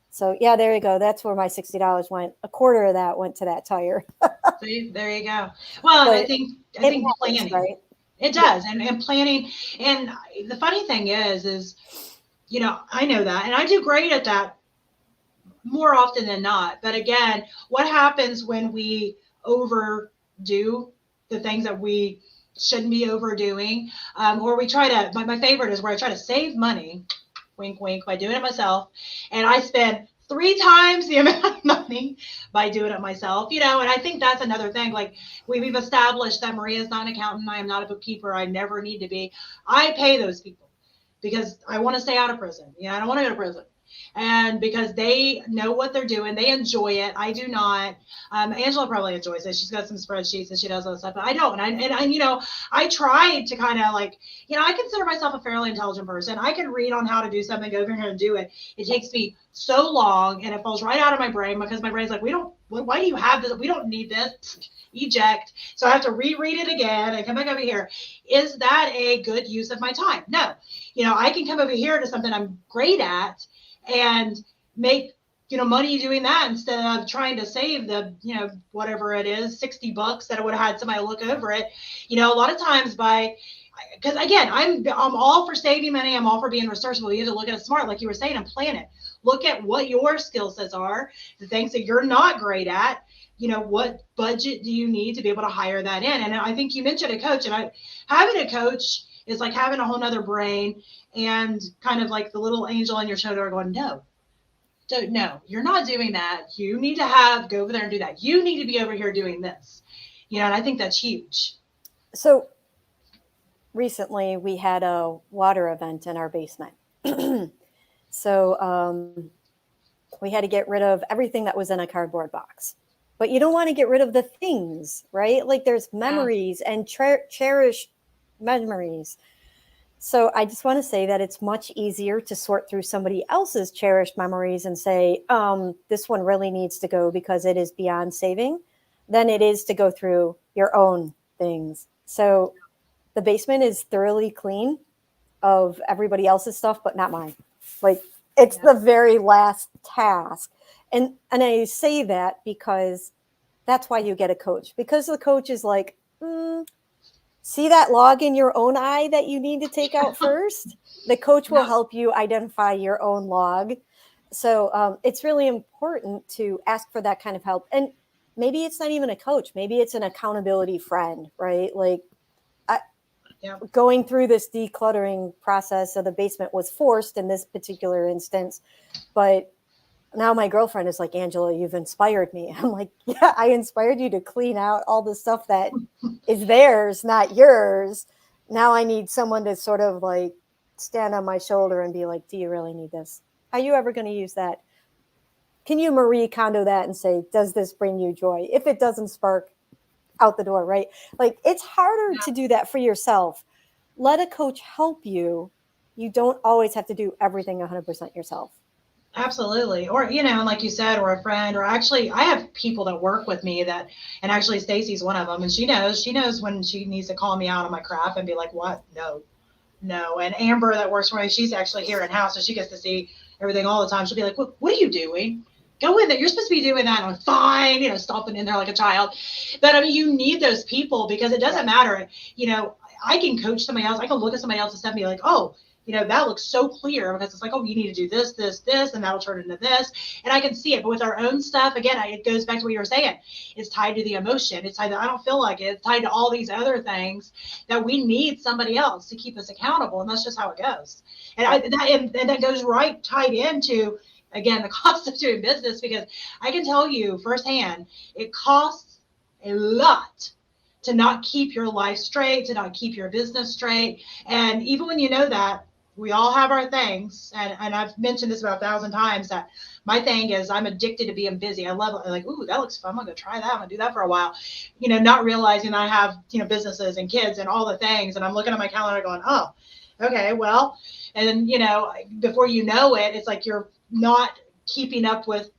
So yeah, there you go. That's where my $60 went. A quarter of that went to that tire. See, there you go. Well, but I think planning, right? It does, and planning. And the funny thing is, I know that, and I do great at that more often than not. But again, what happens when we overdo the things that we shouldn't be overdoing, or we try to, my favorite is where I try to save money, wink, wink, by doing it myself. And I spend 3 times the amount of money by doing it myself, and I think that's another thing. Like we've established that Maria is not an accountant. I am not a bookkeeper. I never need to be. I pay those people because I want to stay out of prison. I don't want to go to prison. And because they know what they're doing, they enjoy it. I do not. Angela probably enjoys it. She's got some spreadsheets and she does all that stuff, but I don't. And I try to kind of I consider myself a fairly intelligent person. I can read on how to do something, go over here and do it. It takes me so long, and it falls right out of my brain because my brain's like, why do you have this? We don't need this. Eject. So I have to reread it again and come back over here. Is that a good use of my time? No. I can come over here to something I'm great at and make money doing that instead of trying to save the, whatever it is, $60 that I would have had somebody look over it. A lot of times because again, I'm all for saving money. I'm all for being resourceful. You have to look at it smart, like you were saying, and plan it. Look at what your skill sets are, the things that you're not great at. What budget do you need to be able to hire that in? And I think you mentioned a coach, and having a coach is like having a whole nother brain and kind of like the little angel on your shoulder going, no, you're not doing that. You need to go over there and do that. You need to be over here doing this, and I think that's huge. So recently we had a water event in our basement. So we had to get rid of everything that was in a cardboard box. But you don't want to get rid of the things, right? Like there's memories and cherished memories. So I just want to say that it's much easier to sort through somebody else's cherished memories and say, this one really needs to go because it is beyond saving, than it is to go through your own things. So the basement is thoroughly clean of everybody else's stuff, but not mine. Like it's the very last task. And I say that because that's why you get a coach, because the coach is like, see that log in your own eye that you need to take out first? The coach will help you identify your own log. So it's really important to ask for that kind of help. And maybe it's not even a coach. Maybe it's an accountability friend, right? Like going through this decluttering process of the basement was forced in this particular instance. But now my girlfriend is like, Angela, you've inspired me. I'm like, yeah, I inspired you to clean out all the stuff that is theirs, not yours. Now I need someone to sort of like stand on my shoulder and be like, do you really need this? Are you ever going to use that? Can you Marie Kondo that and say, does this bring you joy? If it doesn't, spark out the door, right? Like it's harder to do that for yourself. Let a coach help you. You don't always have to do everything 100% yourself. Absolutely. Or, like you said, or a friend, or actually I have people that work with me and actually Stacy's one of them, and she knows when she needs to call me out on my crap and be like, what? No. And Amber that works for me, she's actually here in house, so she gets to see everything all the time. She'll be like, what are you doing? Go in there. You're supposed to be doing that. And I'm fine, stomping in there like a child. But I mean, you need those people because it doesn't matter. I can coach somebody else. I can look at somebody else's stuff and be like, oh, that looks so clear because it's like, oh, you need to do this, this, this, and that'll turn into this. And I can see it. But with our own stuff, again, it goes back to what you were saying. It's tied to the emotion. It's tied to, I don't feel like it. It's tied to all these other things that we need somebody else to keep us accountable. And that's just how it goes. And that goes right tied into, again, the cost of doing business, because I can tell you firsthand, it costs a lot to not keep your life straight, to not keep your business straight. And even when you know that, we all have our things. And I've mentioned this about 1,000 times that my thing is I'm addicted to being busy. I love it. Like, ooh, that looks fun. I'm going to try that. I'm going to do that for a while. Not realizing I have, businesses and kids and all the things. And I'm looking at my calendar going, oh, okay, well, and then, before you know it, it's like you're not keeping up with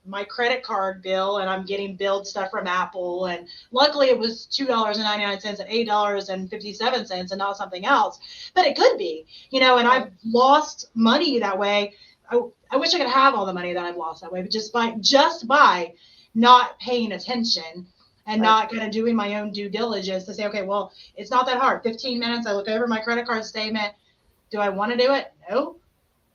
my credit card bill, and I'm getting billed stuff from Apple. And luckily it was $2.99 and $8.57 and not something else, but it could be, and I've lost money that way. I wish I could have all the money that I've lost that way, but just by not paying attention and not kind of doing my own due diligence to say, okay, well, it's not that hard. 15 minutes. I look over my credit card statement. Do I want to do it? No.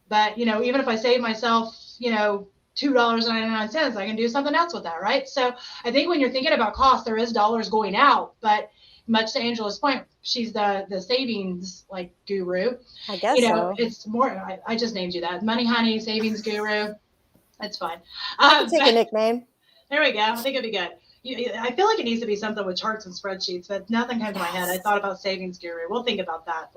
But, even if I save myself, $2.99, I can do something else with that, right? So I think when you're thinking about cost, there is dollars going out, but much to Angela's point, she's the savings like guru. I guess so. It's more, I just named you that. Money Honey, savings guru. That's fine. Take a nickname. There we go. I think it'd be good. I feel like it needs to be something with charts and spreadsheets, but nothing came to my head. I thought about savings guru. We'll think about that.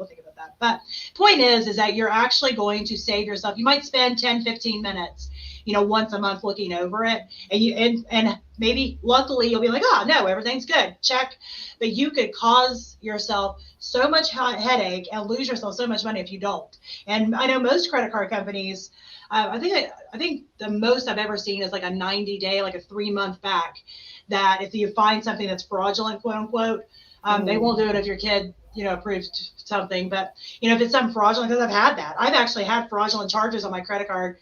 But point is that you're actually going to save yourself. You might spend 10, 15 minutes, once a month looking over it. And maybe luckily you'll be like, oh, no, everything's good. Check. But you could cause yourself so much headache and lose yourself so much money if you don't. And I know most credit card companies, I think the most I've ever seen is like a 90-day, like a 3-month back, that if you find something that's fraudulent, quote unquote, they won't do it if your kid, approved something. But, if it's something fraudulent, because I've had that. I've actually had fraudulent charges on my credit card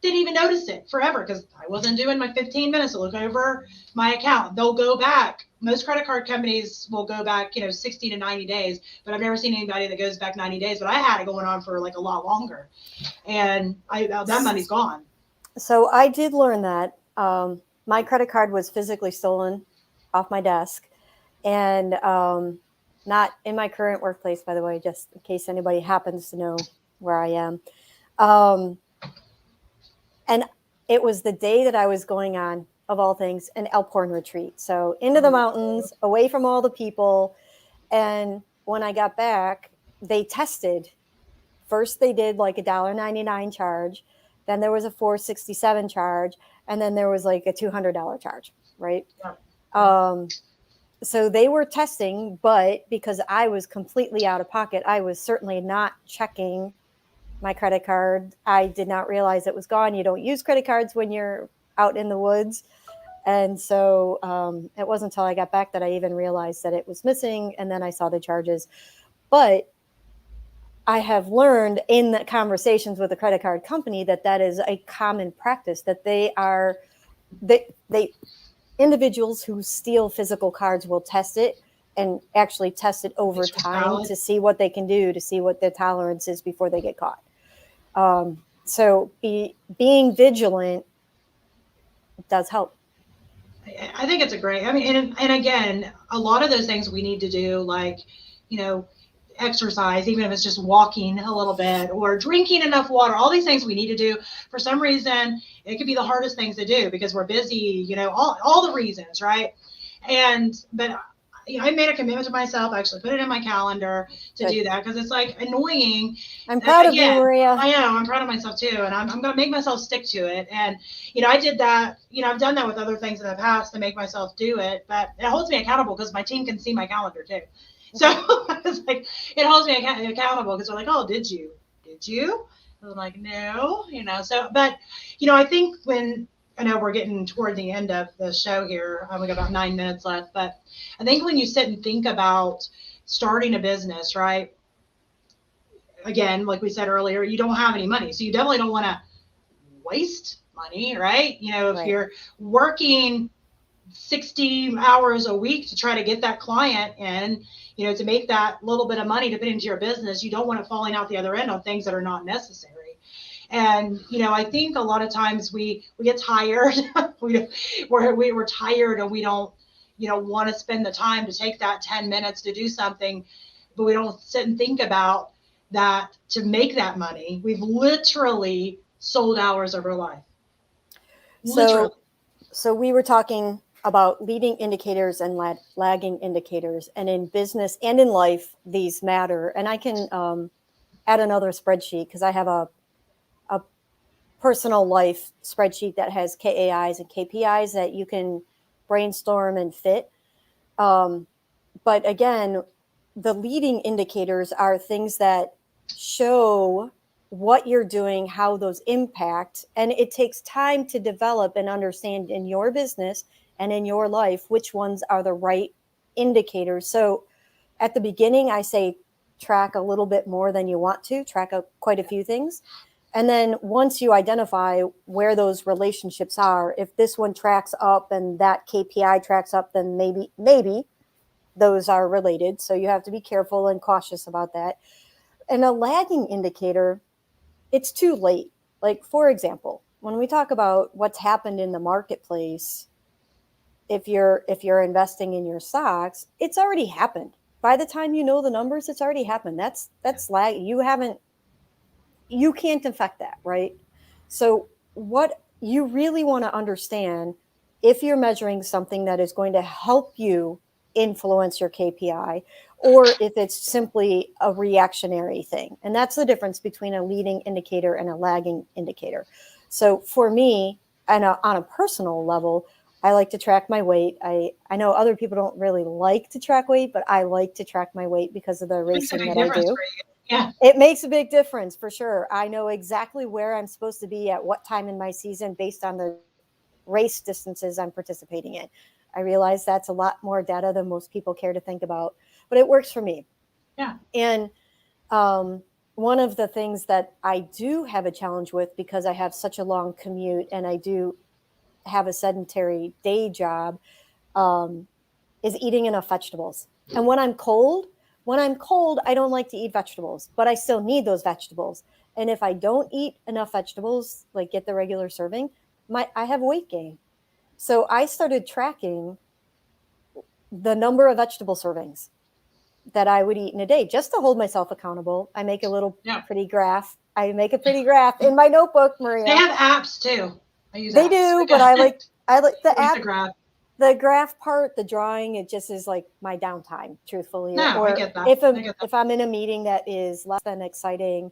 didn't even notice it forever because I wasn't doing my 15 minutes to look over my account. They'll go back. Most credit card companies will go back, 60 to 90 days, but I've never seen anybody that goes back 90 days. But I had it going on for like a lot longer, and that money's gone. So I did learn that. My credit card was physically stolen off my desk, and not in my current workplace, by the way, just in case anybody happens to know where I am. And it was the day that I was going on, of all things, an Elkhorn retreat. So into the mountains, away from all the people. And when I got back, they tested. First, they did like $1.99 charge. Then there was a $4.67 charge. And then there was like a $200 charge, right? Yeah. So they were testing, but because I was completely out of pocket, I was certainly not checking my credit card. I did not realize it was gone. You don't use credit cards when you're out in the woods. And so it wasn't until I got back that I even realized that it was missing. And then I saw the charges. But I have learned in the conversations with the credit card company that is a common practice, that they individuals who steal physical cards will test it and actually test it over time to see what they can do, to see what their tolerance is before they get caught. So being vigilant does help. I think it's and again, a lot of those things we need to do, like, exercise, even if it's just walking a little bit or drinking enough water, all these things we need to do. For some reason, it could be the hardest things to do because we're busy, all the reasons, right? But I made a commitment to myself. I actually put it in my calendar to do that because it's like annoying. I'm proud of you, Maria. I know. I'm proud of myself too. And I'm going to make myself stick to it. And, I did that, I've done that with other things in the past to make myself do it, but it holds me accountable because my team can see my calendar too. So it's like, it holds me accountable because they're like, oh, did you? I'm like, no, but, I think I know we're getting toward the end of the show here. We got about 9 minutes left, but I think when you sit and think about starting a business, right? Again, like we said earlier, you don't have any money. So you definitely don't want to waste money, right? If you're working 60 hours a week to try to get that client in, to make that little bit of money to put into your business, you don't want it falling out the other end on things that are not necessary. And, I think a lot of times we get tired. we're tired and we don't, want to spend the time to take that 10 minutes to do something, but we don't sit and think about that to make that money. We've literally sold hours of our life. Literally. So we were talking about leading indicators and lagging indicators, and in business and in life, these matter. And I can add another spreadsheet because I have a personal life spreadsheet that has KAIs and KPIs that you can brainstorm and fit. But again, the leading indicators are things that show what you're doing, how those impact, and it takes time to develop and understand in your business and in your life which ones are the right indicators. So at the beginning, I say track a little bit more than you want to, track quite a few things. And then once you identify where those relationships are, if this one tracks up and that KPI tracks up, then maybe those are related. So you have to be careful and cautious about that. And a lagging indicator, it's too late. Like, for example, when we talk about what's happened in the marketplace, if you're investing in your stocks, it's already happened. By the time you know the numbers, it's already happened. That's lag. You can't affect that, right? So what you really want to understand, if you're measuring something that is going to help you influence your KPI, or if it's simply a reactionary thing. And that's the difference between a leading indicator and a lagging indicator. So for me, on a personal level, I like to track my weight. I know other people don't really like to track weight, but I like to track my weight because of the racing that I do. Yeah. It makes a big difference for sure. I know exactly where I'm supposed to be at what time in my season based on the race distances I'm participating in. I realize that's a lot more data than most people care to think about, but it works for me. Yeah. And one of the things that I do have a challenge with, because I have such a long commute and I do have a sedentary day job, is eating enough vegetables. And when I'm cold, I don't like to eat vegetables, but I still need those vegetables. And if I don't eat enough vegetables, like get the regular serving, I have weight gain. So I started tracking the number of vegetable servings that I would eat in a day just to hold myself accountable. I make a little pretty graph. I make a pretty graph in my notebook, Maria. They have apps too. I use they apps. do, but I like the app. The graph. The graph part, the drawing, it just is like my downtime, truthfully. No, or I get that. If I'm in a meeting that is less than exciting,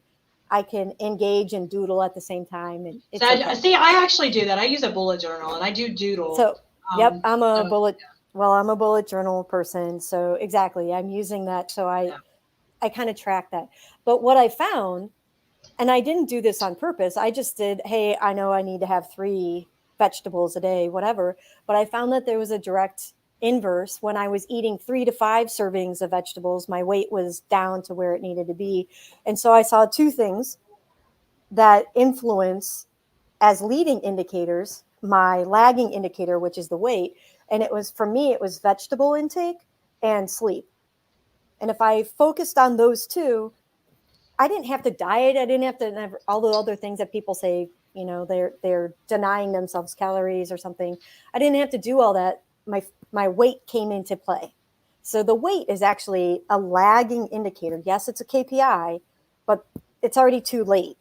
I can engage and doodle at the same time. And it's See, I actually do that. I use a bullet journal and I do doodle. So, yep, I'm a bullet journal person. So exactly, I'm using that. So I kind of track that. But what I found, and I didn't do this on purpose, I just did, hey, I know I need to have 3 vegetables a day, whatever. But I found that there was a direct inverse. When I was eating 3 to 5 servings of vegetables, my weight was down to where it needed to be. And so I saw 2 things that influence as leading indicators, my lagging indicator, which is the weight. And it was, for me, it was vegetable intake and sleep. And if I focused on those 2, I didn't have to diet. I didn't have to have all the other things that people say, you know, they're denying themselves calories or something. I didn't have to do all that. My weight came into play. So the weight is actually a lagging indicator. Yes, it's a KPI, but it's already too late.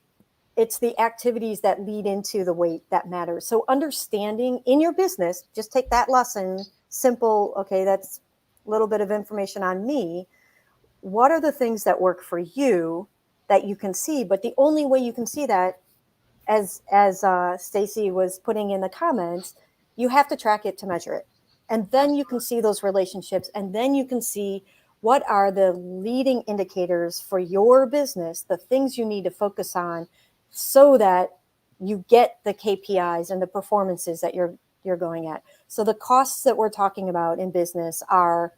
It's the activities that lead into the weight that matters. So understanding in your business, just take that lesson, simple, okay, that's a little bit of information on me. What are the things that work for you that you can see? But the only way you can see that, as Stacy was putting in the comments, you have to track it to measure it. And then you can see those relationships, and then you can see what are the leading indicators for your business, the things you need to focus on so that you get the KPIs and the performances that you're going at. So the costs that we're talking about in business are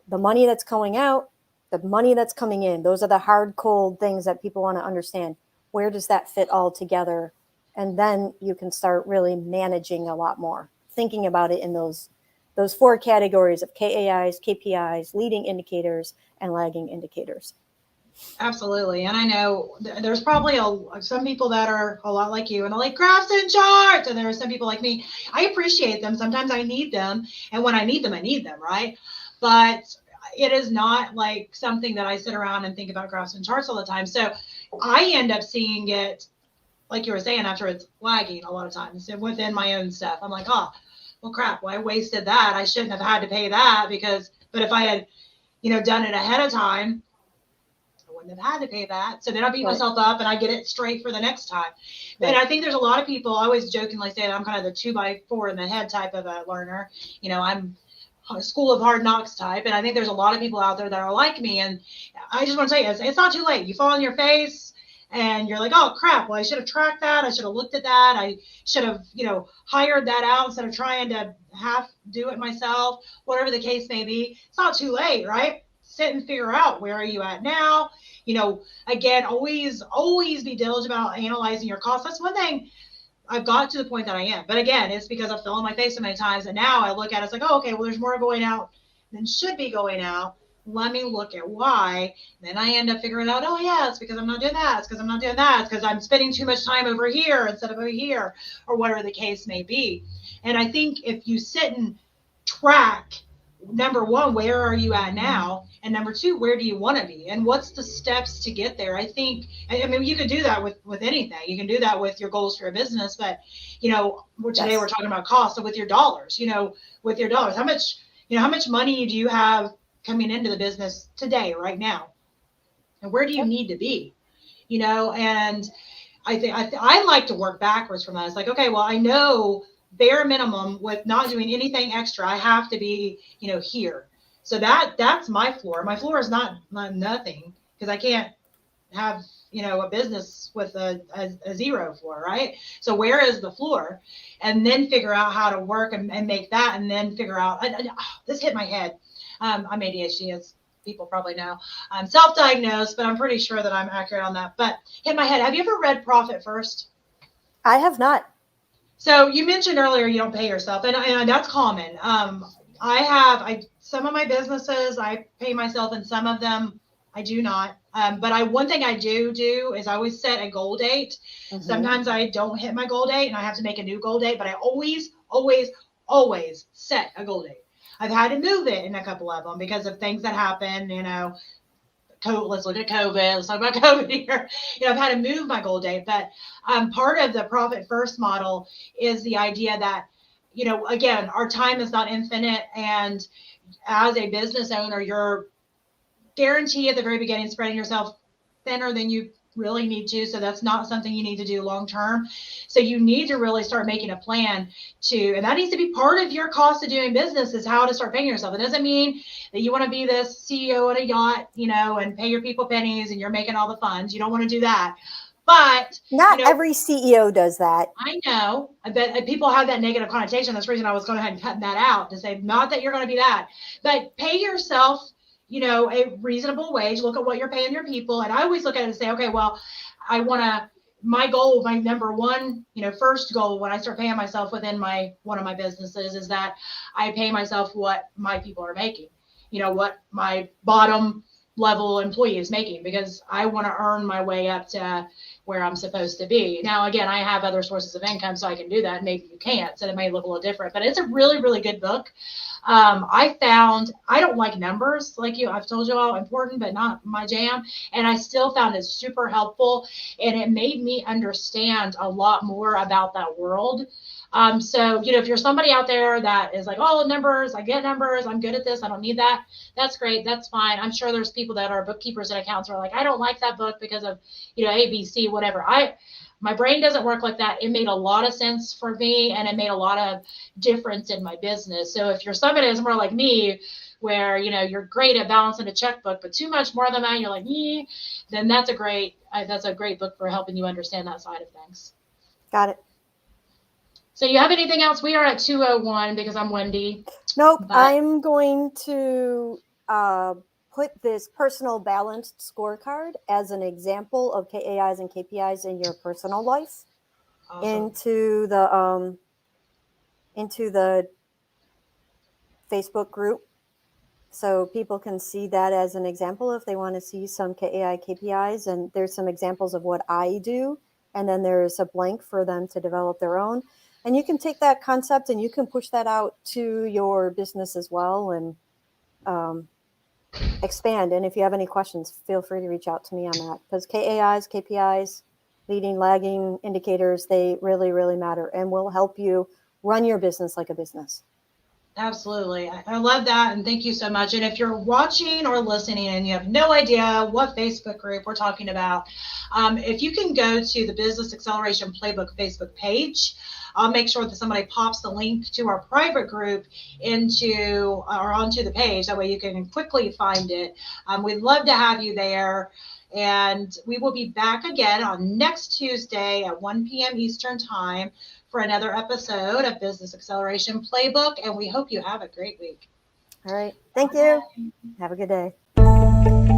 the money that's going out, the money that's coming in. Those are the hard, cold things that people want to understand. Where does that fit all together? And then you can start really managing a lot more, thinking about it in those 4 categories of KAIs, KPIs, leading indicators, and lagging indicators. Absolutely. And I know there's probably some people that are a lot like you and are like graphs and charts. And there are some people like me. I appreciate them. Sometimes I need them. And when I need them, right? But it is not like something that I sit around and think about graphs and charts all the time. So I end up seeing it, like you were saying, after it's lagging a lot of times within my own stuff. I'm like, oh, well, crap. Well, I wasted that. I shouldn't have had to pay that but if I had, done it ahead of time, I wouldn't have had to pay that. So then I beat myself up and I get it straight for the next time. Right. And I think there's a lot of people, I always jokingly say that I'm kind of the 2x4 in the head type of a learner. I'm a school of hard knocks type. And I think there's a lot of people out there that are like me. And I just want to tell you, it's not too late. You fall on your face and you're like, oh, crap. Well, I should have tracked that. I should have looked at that. I should have, hired that out instead of trying to half do it myself, whatever the case may be. It's not too late, right? Sit and figure out, where are you at now? Again, always be diligent about analyzing your costs. That's one thing I've got to the point that I am. But again, it's because I've fell on my face so many times. And now I look at it, it's like, oh, okay, well, there's more going out than should be going out. Let me look at why. Then I end up figuring out, oh, yeah, it's because I'm not doing that. It's because I'm not doing that. It's because I'm spending too much time over here instead of over here, or whatever the case may be. And I think if you sit and track, number one, where are you at now? And number two, where do you want to be? And what's the steps to get there? I mean, you can do that with anything. You can do that with your goals for your business. But, today we're talking about cost. So with your dollars, how much money do you have coming into the business today, right now? And where do you need to be? And I think I like to work backwards from that. It's like, okay, well, I know bare minimum with not doing anything extra, I have to be, here. So that's my floor. My floor is not nothing, because I can't have, a business with a 0 floor, right? So where is the floor? And then figure out how to work and make that, and then figure out, this hit my head. I'm ADHD. people probably know. I'm self-diagnosed, but I'm pretty sure that I'm accurate on that. But hit my head. Have you ever read Profit First? I have not. So you mentioned earlier you don't pay yourself, and that's common. Some of my businesses I pay myself, and some of them I do not. But one thing I do is I always set a goal date. Mhm. Sometimes I don't hit my goal date, and I have to make a new goal date. But I always set a goal date. I've had to move it in a couple of them because of things that happen. Let's look at COVID. Let's talk about COVID here. I've had to move my goal date, but part of the Profit First model is the idea that, again, our time is not infinite. And as a business owner, you're guaranteed at the very beginning spreading yourself thinner than you really need to. So that's not something you need to do long term. So you need to really start making a plan and that needs to be part of your cost of doing business, is how to start paying yourself. It doesn't mean that you want to be this CEO on a yacht, and pay your people pennies and you're making all the funds. You don't want to do that. But not every CEO does that. I know that people have that negative connotation. That's the reason I was going ahead and cut that out, to say not that you're going to be that, but pay yourself a reasonable wage. Look at what you're paying your people. And I always look at it and say, okay, well, my goal, my number one, first goal when I start paying myself within one of my businesses is that I pay myself what my people are making, what my bottom level employee is making, because I want to earn my way up to where I'm supposed to be. Now, again, I have other sources of income, so I can do that. Maybe you can't, so it may look a little different, but it's a really, really good book. I found I don't like numbers like you. I've told you all, important, but not my jam. And I still found it super helpful, and it made me understand a lot more about that world. So, if you're somebody out there that is like, oh, numbers, I get numbers, I'm good at this, I don't need that. That's great. That's fine. I'm sure there's people that are bookkeepers and accountants who are like, I don't like that book because of, A, B, C, whatever. My brain doesn't work like that. It made a lot of sense for me, and it made a lot of difference in my business. So if you're somebody that's more like me, where, you're great at balancing a checkbook, but too much more than that, you're like, then that's a great book for helping you understand that side of things. Got it. So you have anything else? We are at 2:01 because I'm Wendy. Nope. I'm going to put this personal balanced scorecard as an example of KAIs and KPIs in your personal life. Awesome. into the Facebook group, so people can see that as an example if they want to see some KAI KPIs. And there's some examples of what I do, and then there's a blank for them to develop their own. And you can take that concept and you can push that out to your business as well, and expand. And if you have any questions, feel free to reach out to me on that, because KAIs, KPIs, leading, lagging indicators, they really, really matter and will help you run your business like a business. Absolutely. I love that. And thank you so much. And if you're watching or listening and you have no idea what Facebook group we're talking about, if you can go to the Business Acceleration Playbook Facebook page, I'll make sure that somebody pops the link to our private group onto the page. That way you can quickly find it. We'd love to have you there. And we will be back again on next Tuesday at 1 p.m. Eastern Time for another episode of Business Acceleration Playbook. And we hope you have a great week. All right. Thank you. Have a good day.